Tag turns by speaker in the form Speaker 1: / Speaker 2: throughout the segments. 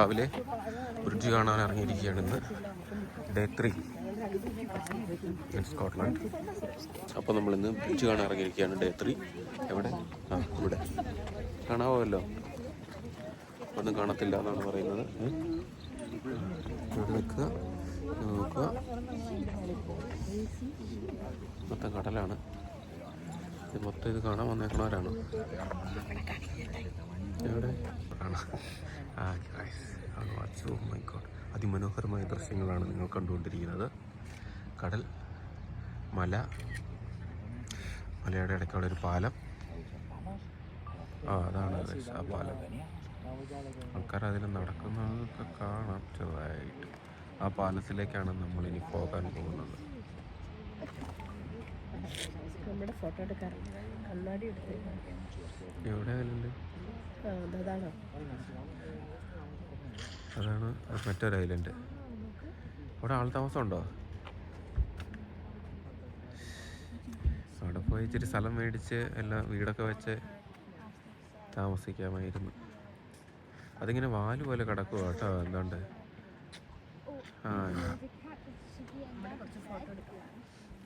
Speaker 1: രാവിലെ ബ്രിഡ്ജ് കാണാൻ ഇറങ്ങിയിരിക്കുകയാണ് ഇന്ന്. Day 3 in Scotland. അപ്പോൾ നമ്മളിന്ന് ബ്രിഡ്ജ് കാണാൻ ഇറങ്ങിയിരിക്കുകയാണ്. ഡേ 3 എവിടെ? ഇവിടെ കാണാമല്ലോ. ഒന്നും കാണത്തില്ല എന്നാണ് പറയുന്നത്. ഇവിടെ നിൽക്കുക, നോക്കുക. മൊത്തം കടലാണ്. മൊത്തം ഇത് കാണാൻ വന്നേക്കണവരാണ്. എവിടെ കാണാം. അതിമനോഹരമായ ദൃശ്യങ്ങളാണ് നിങ്ങൾ കണ്ടുകൊണ്ടിരിക്കുന്നത്. കടൽ, മലയുടെ ഇടയ്ക്കുള്ള ഒരു പാലം. അതാണ് ആ പാലം. ആൾക്കാർ അതിൽ നടക്കുന്നതൊക്കെ കാണാം ചെറുതായിട്ട്. ആ പാലത്തിലേക്കാണ് നമ്മളിനി പോകാൻ പോകുന്നത്. എവിടെ ഐലൻഡ്? അതാണ് മറ്റൊരു ഐലൻഡ്. അവിടെ ആൾ താമസം ഉണ്ടോ? അവിടെ പോയി ഇച്ചിരി സ്ഥലം മേടിച്ച് എല്ലാം വീടൊക്കെ വെച്ച് താമസിക്കാമായിരുന്നു. അതിങ്ങനെ വാല് പോലെ കിടക്കുക കേട്ടോ. എന്താണ്ട്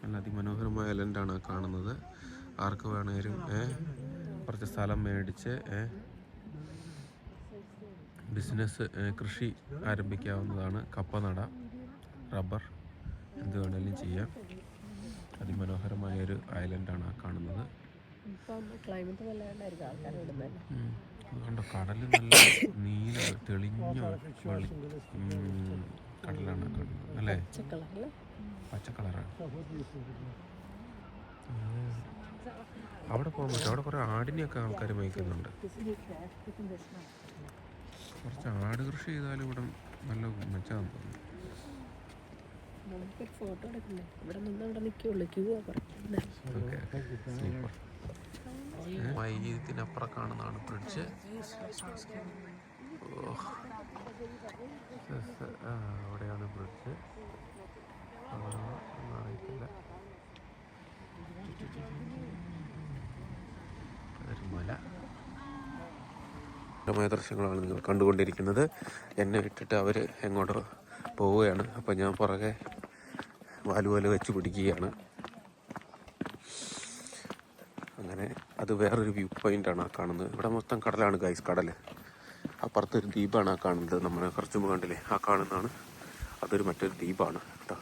Speaker 1: നല്ല അതിമനോഹരമായ ഐലൻഡാണ് കാണുന്നത്. ആർക്ക് വേണേലും കുറച്ച് സ്ഥലം മേടിച്ച് ബിസിനസ്, കൃഷി ആരംഭിക്കാവുന്നതാണ്. കപ്പ നടാം, റബ്ബർ, എന്ത് വേണേലും ചെയ്യാം. അതിമനോഹരമായൊരു ഐലൻഡാണ് കാണുന്നത്. അതുകൊണ്ട് കടൽ നല്ല നീല തെളിഞ്ഞ കടലാണ് കാണുന്നത് അല്ലേ? പച്ച കളറാണ്. അവിടെ പോകാൻ പറ്റും. അവിടെ കുറേ ആടിനെയൊക്കെ ആൾക്കാർ മേയ്ക്കുന്നുണ്ട്. കുറച്ച് ആട് കൃഷി ചെയ്താലും ഇവിടെ നല്ല മെച്ചമാണെന്ന് തോന്നുന്നു. വൈദ്യുതിനപ്പുറം കാണുന്നതാണ് ബ്രിഡ്ജ്. അവിടെയാണ് ബ്രിഡ്ജ്. ഒന്നും അറിയത്തില്ല. മല ദൃശ്യങ്ങളാണ് നിങ്ങൾ കണ്ടുകൊണ്ടിരിക്കുന്നത്. എന്നെ വിട്ടിട്ട് അവർ എങ്ങോട്ടോ പോവുകയാണ്. അപ്പം ഞാൻ പുറകെ വാലുപോലെ വെച്ച് പിടിക്കുകയാണ്. അങ്ങനെ അത് വേറൊരു വ്യൂ പോയിൻ്റാണ് ആ കാണുന്നത്. ഇവിടെ മൊത്തം കടലാണ് ഗൈസ്. കടൽ അപ്പുറത്തൊരു ദ്വീപാണ് ആ കാണുന്നത്. നമ്മൾ കുറച്ച് മുമ്പ് കണ്ടില്ലേ, ആ കാണുന്നതാണ്. അതൊരു മറ്റൊരു ദ്വീപാണ് കേട്ടോ.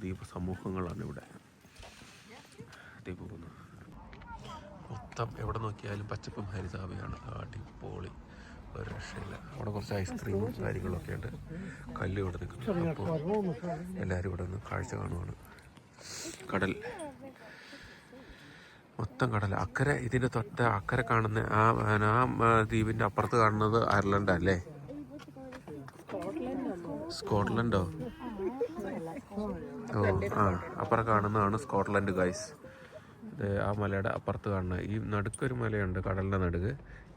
Speaker 1: ദ്വീപ സമൂഹങ്ങളാണ് ഇവിടെ. പോകുന്നു മൊത്തം എവിടെ നോക്കിയാലും പച്ചപ്പും ഹരിതാഭയാണ്. അടിപൊളി, ഒരു രക്ഷയില്ല. അവിടെ കുറച്ച് ഐസ്ക്രീമും കാര്യങ്ങളൊക്കെ ഉണ്ട്. കല്ല് ഇവിടെ നിൽക്കുന്നു. അപ്പോൾ എല്ലാവരും ഇവിടെ നിന്ന് കാഴ്ച കാണുവാണ്. കടൽ, മൊത്തം കടൽ. അക്കരെ, ഇതിൻ്റെ തൊട്ട് അക്കരെ കാണുന്ന ആ ദ്വീപിൻ്റെ അപ്പുറത്ത് കാണുന്നത് അയർലൻഡല്ലേ? സ്കോട്ട്ലൻഡോ? അപ്പുറം കാണുന്നതാണ് സ്കോട്ട്ലൻഡ് ഗൈസ്. ആ മലയുടെ അപ്പുറത്ത് കാണുന്നത് ഈ നടുക്കൊരു മലയുണ്ട്, കടലിൻ്റെ നടുക്ക്.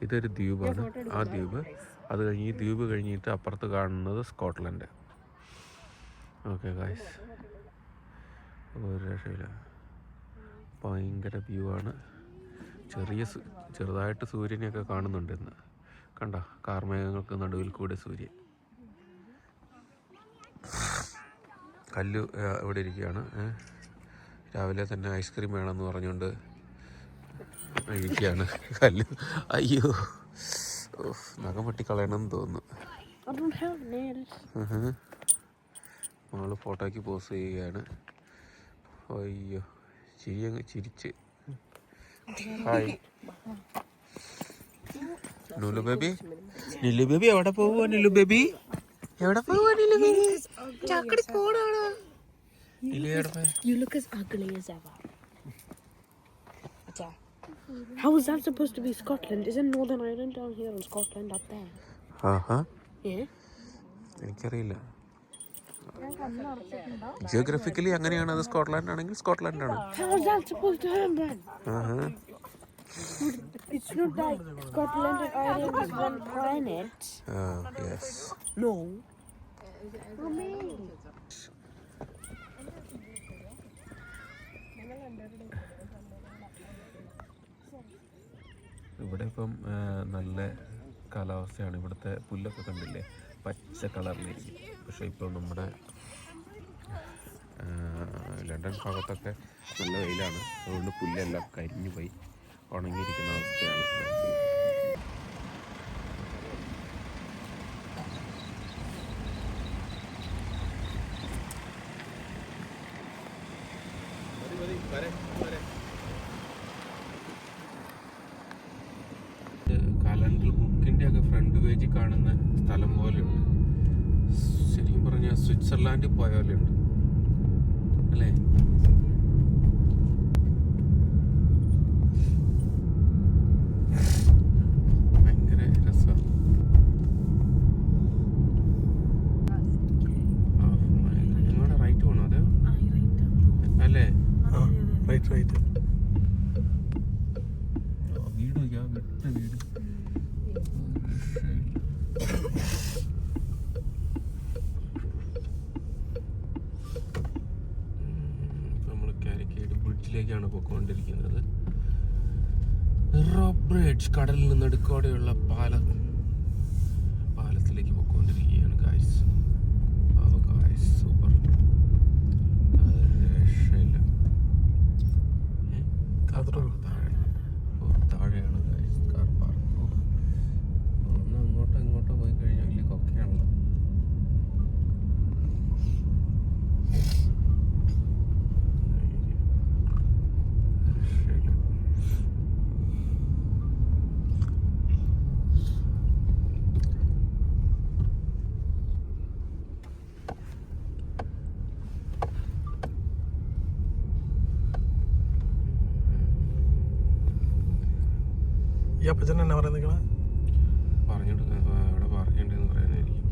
Speaker 1: ഇതൊരു ദ്വീപാണ്. ആ ദ്വീപ്, അത് കഴിഞ്ഞ് ഈ ദ്വീപ് കഴിഞ്ഞിട്ട് അപ്പുറത്ത് കാണുന്നത് സ്കോട്ട്ലൻഡ്. ഓക്കെ ഗൈസ്, ഒരു രക്ഷയില്ല. ഭയങ്കര വ്യൂ ആണ്. ചെറുതായിട്ട് സൂര്യനെയൊക്കെ കാണുന്നുണ്ട് ഇന്ന്. കണ്ട, കാർമേഘങ്ങൾക്ക് നടുവിൽ കൂടെ സൂര്യൻ. കല്ല് ഇവിടെ ഇരിക്കുകയാണ്. രാവിലെ തന്നെ ഐസ്ക്രീം വേണമെന്ന് പറഞ്ഞുകൊണ്ട് ഇരിക്കുകയാണ് കല്ല്. അയ്യോ, നഖം വെട്ടിക്കളയണമെന്ന് തോന്നുന്നു. നമ്മൾ ഫോട്ടോയ്ക്ക് പോസ് ചെയ്യുകയാണ്. അയ്യോ, ചിരിച്ച്. Hi Nilu baby. Nilu baby എവിടെ പോവുക? നിലു ബേബി എവിടെ പോവുക? നിലു ബേബി ചാക്കടി പോണാണോ?
Speaker 2: You look as ugly as ever. How is that supposed to be Scotland? Isn't Northern Ireland down here and Scotland up there? Yeah.
Speaker 1: എനിക്കറിയില്ല. ജിയോഗ്രഫിക്കലി അങ്ങനെയാണ്. അത് സ്കോട്ട്ലാൻഡ് ആണെങ്കിൽ സ്കോട്ട്ലാൻഡ് ആണ്.
Speaker 2: How is that supposed to happen? It's not like Scotland and Ireland is one planet.
Speaker 1: Yes.
Speaker 2: No.
Speaker 1: ഇവിടെ ഇപ്പം നല്ല കാലാവസ്ഥയാണ്. ഇവിടുത്തെ പുല്ലൊക്കെ കണ്ടില്ലേ, പച്ച കളറിലിരിക്കും. പക്ഷേ ഇപ്പോൾ നമ്മുടെ ലണ്ടൻ ഭാഗത്തൊക്കെ നല്ല വെയിലാണ്. അതുകൊണ്ട് പുല്ലെല്ലാം കരിഞ്ഞു പോയി ഉണങ്ങിയിരിക്കുന്ന അവസ്ഥയാണ്. കലണ്ടർ ബുക്കിൻ്റെ ഒക്കെ ഫ്രണ്ട് പേജിൽ കാണുന്ന സ്ഥലം പോലെയുണ്ട്. ശരിക്കും പറഞ്ഞാൽ സ്വിറ്റ്സർലാൻഡിൽ പോയ പോലെയുണ്ട് അല്ലേ? ഭയങ്കര രസമാണ്. നിങ്ങളുടെ റൈറ്റ് പോകണോ അതെ അല്ലേ?
Speaker 3: റൈറ്റ്
Speaker 1: വീട് നോക്കിയാ വിട്ട വീട്. നമ്മൾ കാലിക്കറ്റ് ബ്രിഡ്ജിലേക്കാണ് പോയിക്കൊണ്ടിരിക്കുന്നത്. ബ്രിഡ്ജ് കടലിൽ നിന്ന് നടുക്കോടെയുള്ള പാലത്തിലേക്ക് പോയിക്കൊണ്ടിരിക്കുകയാണ് ഗായ്സ്. സൂപ്പർ, രക്ഷയില്ല. താഴെയാണ് ഗായ്സ് കാർ പാർക്ക്. ഒന്ന് അങ്ങോട്ടോ പോയി കഴിഞ്ഞാൽ വലിയ കൊക്കയാണല്ലോ.
Speaker 3: ഈ അപ്പച്ചൻ എന്നാ പറയുന്നത്?
Speaker 1: പറഞ്ഞിട്ട് അവിടെ പറഞ്ഞിട്ടുണ്ടെന്ന് പറയാനായിരിക്കും.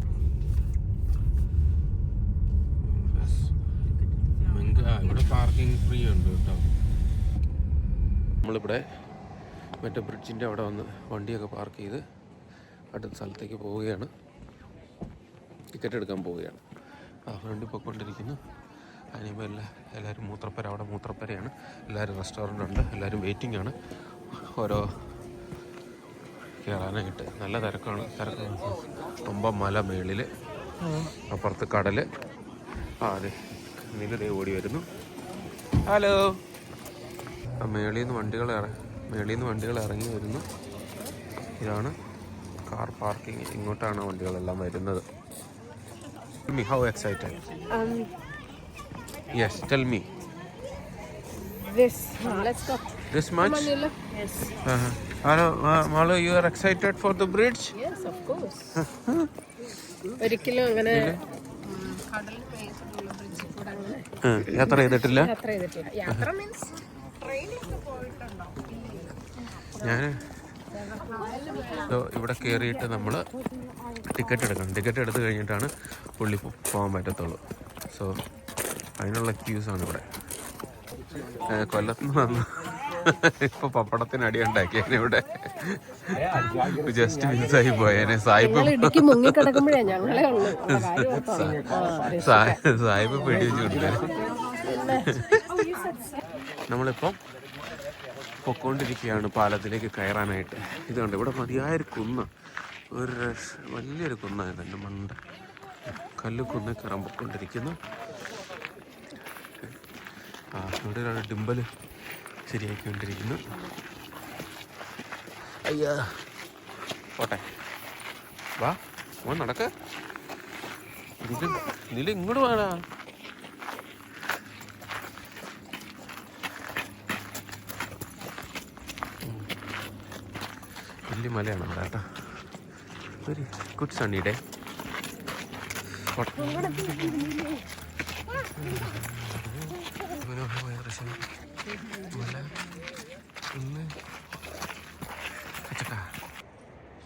Speaker 1: ഇവിടെ പാർക്കിംഗ് ഫ്രീ ഉണ്ട് കേട്ടോ. നമ്മളിവിടെ മറ്റേ ബ്രിഡ്ജിൻ്റെ അവിടെ വന്ന് വണ്ടിയൊക്കെ പാർക്ക് ചെയ്ത് അടുത്ത സ്ഥലത്തേക്ക് പോവുകയാണ്. ടിക്കറ്റ് എടുക്കാൻ പോവുകയാണ്. ഫ്രണ്ടിൽ പോയിക്കൊണ്ടിരിക്കുന്നു. അതിനുമ്പോൾ എല്ലാവരും മൂത്രപ്പര, അവിടെ മൂത്രപ്പരയാണ്. എല്ലാവരും റെസ്റ്റോറൻ്റ് ഉണ്ട്, എല്ലാവരും വെയിറ്റിംഗ് ആണ് ഓരോ കയറാനായിട്ട്. നല്ല തിരക്കാണ്. ரொம்ப മല മേളിൽ, അപ്പുറത്ത് കടൽ. അതെ നിലതേ ഓടി വരുന്നു. ഹലോ. മേളിൽ നിന്ന് വണ്ടികൾ ഇറങ്ങി വരുന്നു. ഇതാണ് കാർ പാർക്കിംഗ്. ഇങ്ങോട്ടാണ് വണ്ടികളെല്ലാം വരുന്നത്. How excited? Yes, tell me.
Speaker 2: Let's go.
Speaker 1: This much?
Speaker 2: Yes.
Speaker 1: Hello, Malu, you are excited for the bridge?
Speaker 2: Yes, of course. ഒരിക്കലും അങ്ങനെ കടൽ മേലുള്ള ബ്രിഡ്ജിൽ കൂടെ അങ്ങനെ
Speaker 1: യാത്ര ചെയ്തിട്ടില്ല.
Speaker 2: യാത്ര മീൻസ് ട്രെയിനിലൊക്കെ പോയിട്ടുണ്ടോ?
Speaker 1: ഞാൻ ഇവിടെ കയറിയിട്ട് നമ്മൾ ടിക്കറ്റ് എടുക്കണം. ടിക്കറ്റ് എടുത്ത് കഴിഞ്ഞിട്ടാണ് പുള്ളി പോകാൻ പറ്റത്തുള്ളൂ. സോ അതിനുള്ള ക്യൂസാണ് ഇവിടെ. കൊല്ലത്തുനിന്ന് വന്ന് ഇപ്പോൾ പപ്പടത്തിന് അടി ഉണ്ടാക്കിയേനെ ഇവിടെ. ജസ്റ്റ് മിസ്സായി പോയേനെ. സായിപ്പ് പിടി വെച്ച് കൊടുത്തേ. നമ്മളിപ്പം പൊക്കോണ്ടിരിക്കുകയാണ് പാലത്തിലേക്ക് കയറാനായിട്ട്. ഇതുകൊണ്ട് ഇവിടെ മതിയായൊരു കുന്ന്, വലിയൊരു കുന്നായത്. എൻ്റെ മണ്ട കല്ലുകുന്ന് കയറാൻ പൊക്കോണ്ടിരിക്കുന്നു. ഇവിടെ ഒരാൾ ഡിമ്പൽ ശരിയാക്കിക്കൊണ്ടിരിക്കുന്നു. അയ്യാ പോട്ടെ, വാ മോൻ നടക്ക. ഇതിൽ ഇങ്ങോട്ട് വേണാ. വലിയ മലയാണ് അവിടെ കേട്ടോ. ഒരു ഗുഡ് സണ്ണി ഡേ. മനോഹരമായ ദൃശ്യം. മല, ഇന്ന് കച്ചക്ക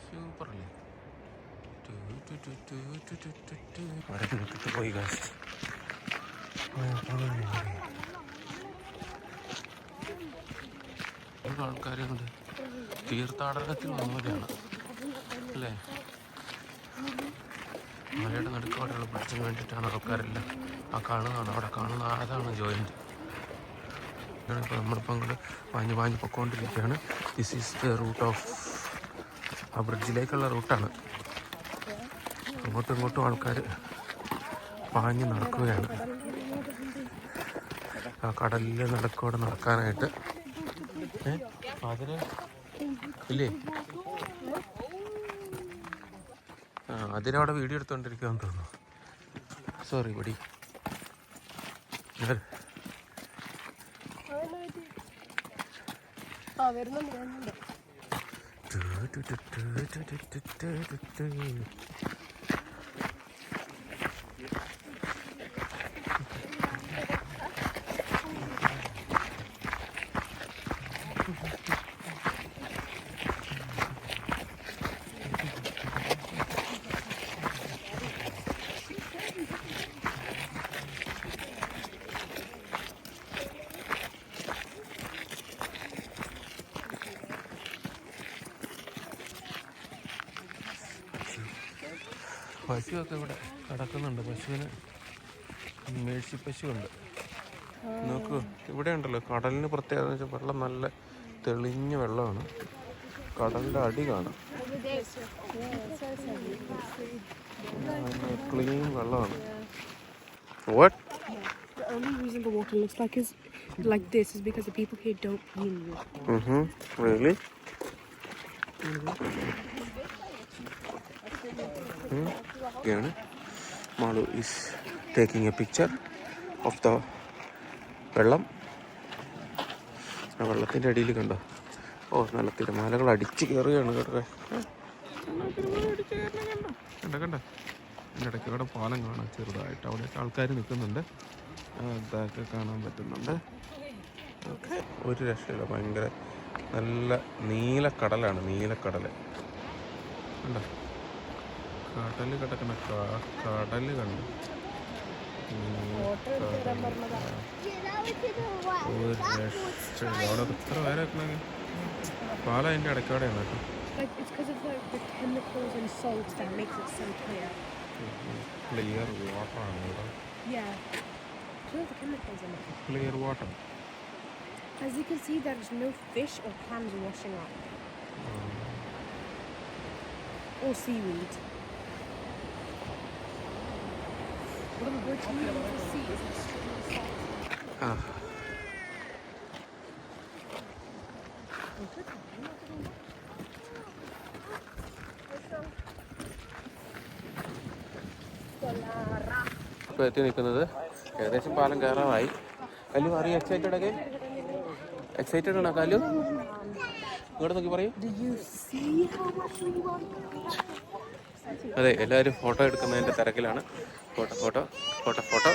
Speaker 1: സൂപ്പറല്ലേ. അവിടെ നിർത്തിട്ട് പോയി കാശ്. ആൾക്കാരുണ്ട്. തീർത്ഥാടനത്തിൽ വന്നവരാണ് അല്ലേ? മലയുടെ നടുക്കോടെയുള്ള ബ്രിഡ്ജിന് വേണ്ടിയിട്ടാണ് ആൾക്കാരെല്ലാം. ആ കാണുന്നതാണ്, അവിടെ കാണുന്ന അതാണ് ജോയിൻറ്റ്. ഇപ്പോൾ നമ്മളിപ്പോൾ അങ്ങോട്ട് പാഞ്ഞ് പൊക്കോണ്ടിരിക്കുകയാണ്. This is the route of ആ ബ്രിഡ്ജിലേക്കുള്ള റൂട്ടാണ്. അങ്ങോട്ടും ഇങ്ങോട്ടും ആൾക്കാർ പാഞ്ഞ് നടക്കുകയാണ്. ആ കടലിൽ നടക്കൂടെ നടക്കാനായിട്ട്. അതിന് ഇല്ലേ? ആ അതിനവിടെ വീഡിയോ എടുത്തുകൊണ്ടിരിക്കുകയെന്ന് തോന്നുന്നു. Sorry buddy. പശുവൊക്കെ ഇവിടെ കിടക്കുന്നുണ്ട്. പശുവിന് മേഴ്സി പശുവുണ്ട്. നോക്കൂ, ഇവിടെ ഉണ്ടല്ലോ കടലിന് പ്രത്യേകത എന്ന് വെച്ചാൽ വെള്ളം നല്ല തെളിഞ്ഞ വെള്ളമാണ്. കടലിൻ്റെ അടി കാണാം, ക്ലീൻ വെള്ളമാണ്. What?
Speaker 2: The only reason the water looks like this is because the people here don't clean it.
Speaker 1: Really? Again, Malu is taking a picture of the വെള്ളം. ആ വെള്ളത്തിൻ്റെ അടിയിൽ കണ്ടോ? ഓ, നല്ല തിരമാലകൾ അടിച്ച് കയറുകയാണ് കേട്ടോ. കണ്ടോ കണ്ടോ? അതിൻ്റെ ഇടയ്ക്ക് ഇവിടെ പാലം കാണാം ചെറുതായിട്ട്. അവിടെയൊക്കെ ആൾക്കാർ നിൽക്കുന്നുണ്ട്. അതൊക്കെ കാണാൻ പറ്റുന്നുണ്ട്. ഓക്കെ, ഒരു രക്ഷയില്ല. ഭയങ്കര നല്ല നീലക്കടലാണ്. നീലക്കടൽ കണ്ടോ? കടൽ കിടക്കുന്ന കടൽ കണ്ടു. ഒരു രക്ഷയില്ല. അവിടെ എത്ര പേരെ വെക്കണമെങ്കിൽ പാലം അതിൻ്റെ ഇടയ്ക്കോടെയാണ് കേട്ടോ.
Speaker 2: It's because of the chemicals and salts that makes it so clear.
Speaker 1: Clear വാട്ടറാണ് ഇവിടെ.
Speaker 2: Yeah. There's the chemicals in it.
Speaker 1: Clear water.
Speaker 2: As you can see, there's no fish or clams washing up. Or seaweed. What I'm going to need to see is extremely salt. ഇപ്പോൾ എത്തി നിൽക്കുന്നത് ഏകദേശം പാലം കയറാറായി. കല്ലു അറിയാം, excited ഒക്കെ? Excited ആണോ കല്ലു? ഇങ്ങോട്ട് നോക്കി പറയൂ. അതെ, എല്ലാവരും ഫോട്ടോ എടുക്കുന്നതിൻ്റെ തിരക്കിലാണ്. Photo photo photo photo.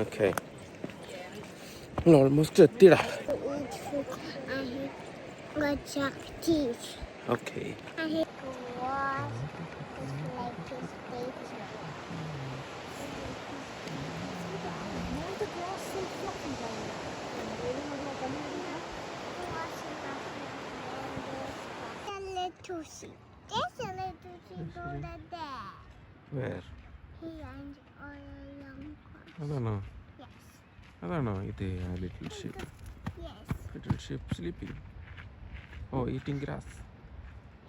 Speaker 2: Okay, almost എത്തിടാ. Okay,
Speaker 4: There's a little sheep over there.
Speaker 1: Where?
Speaker 4: Here and all along.
Speaker 1: അതാണോ?
Speaker 4: Yes.
Speaker 1: അതാണോ ഇത്? Little sheep.
Speaker 4: Yes.
Speaker 1: Little sheep sleeping. Oh, eating grass.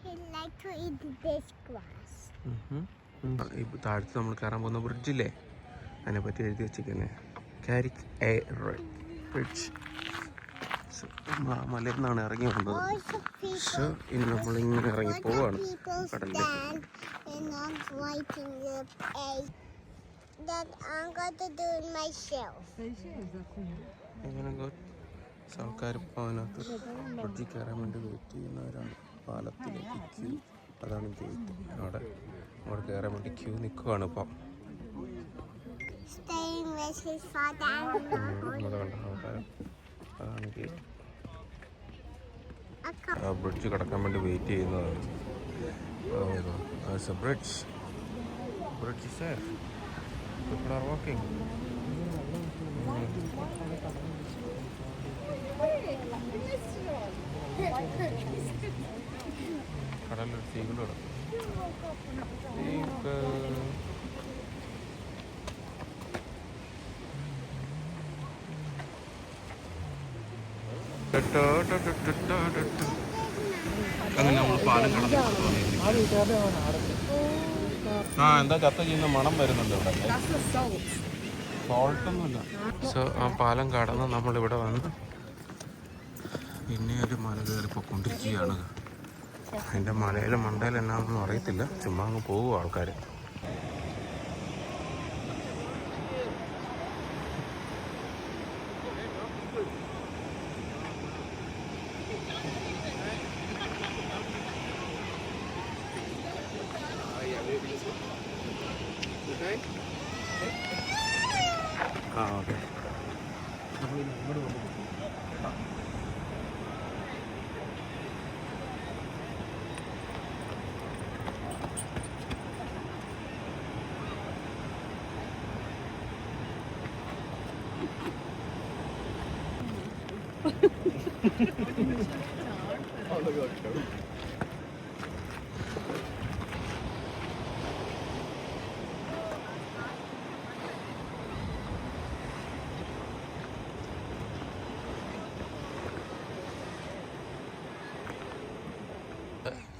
Speaker 4: He like to eat this grass.
Speaker 1: താഴത്ത് നമ്മൾ കയറാൻ പോകുന്ന ബ്രിഡ്ജില്ലേ, അതിനെ പറ്റി എഴുതി വെച്ചിരിക്കുന്നേ. കാരിക് എ ബ്രിഡ്ജ്. മലയിൽ നിന്നാണ് ഇറങ്ങി വന്നത്. പക്ഷേ ഇനി നമ്മളിങ്ങനെ ഇറങ്ങി പോവാണ് കടലിലേക്ക്. ആൾക്കാർ ഇപ്പോൾ അതിനകത്ത് ബ്രിഡ്ജിൽ കയറാൻ വേണ്ടി വെയിറ്റ് ചെയ്യുന്നവരാണ്. പാലത്തിലേക്ക് ക്യൂ, അതാണ് ഗേറ്റ്. അവിടെ കയറാൻ വേണ്ടി ക്യൂ നിൽക്കുവാണ് ഇപ്പം. അതാണ് ഗേറ്റ്. ബ്രിഡ്ജ് കടക്കാൻ വേണ്ടി വെയിറ്റ് ചെയ്യുന്നതാണ്. Bridge safe. People are walking. കടലിൽ സീകൾ കിടക്കും. അങ്ങനെ നമ്മൾ പാലം കടന്നു. ആ എന്താ ചത്ത ചെയ്യുന്ന മണം വരുന്നുണ്ട് ഇവിടെ. സോൾട്ടൊന്നുമില്ല. സോ ആ പാലം കടന്ന് നമ്മളിവിടെ വന്ന് പിന്നെ ഒരു മല കയറി പോയിക്കൊണ്ടിരിക്കുകയാണ്. അതിൻ്റെ മലയിലെ മണ്ടയിൽ എന്നാണെന്നൊന്നും അറിയത്തില്ല, ചുമ്മാ അങ്ങ് പോകും ആൾക്കാർ. ആ ഓക്കെ.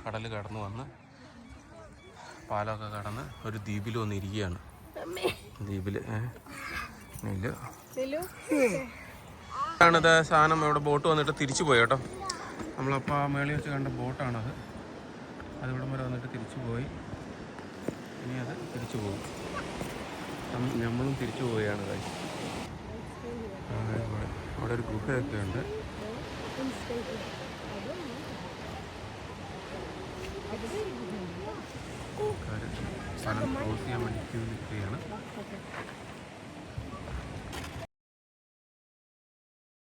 Speaker 1: കടൽ കടന്നു വന്ന് പാലമൊക്കെ കടന്ന് ഒരു ദ്വീപിൽ വന്നിരിക്കുകയാണ്. ദ്വീപിൽ ആണിത് സാധനം. ഇവിടെ ബോട്ട് വന്നിട്ട് തിരിച്ചു പോയി കേട്ടോ. നമ്മളപ്പോൾ ആ മേളിൽ വെച്ച് കണ്ട ബോട്ടാണത്. അതിവിടം വരെ വന്നിട്ട് തിരിച്ചു പോയി. ഇനി അത് തിരിച്ചു പോകും. നമ്മളും തിരിച്ചു പോവുകയാണ്. അവിടെ ഒരു ഗുഹയൊക്കെ ഉണ്ട്. സ്ഥലം ക്രോസ് ചെയ്യാൻ വേണ്ടി ക്യൂ നിൽക്കുകയാണ്.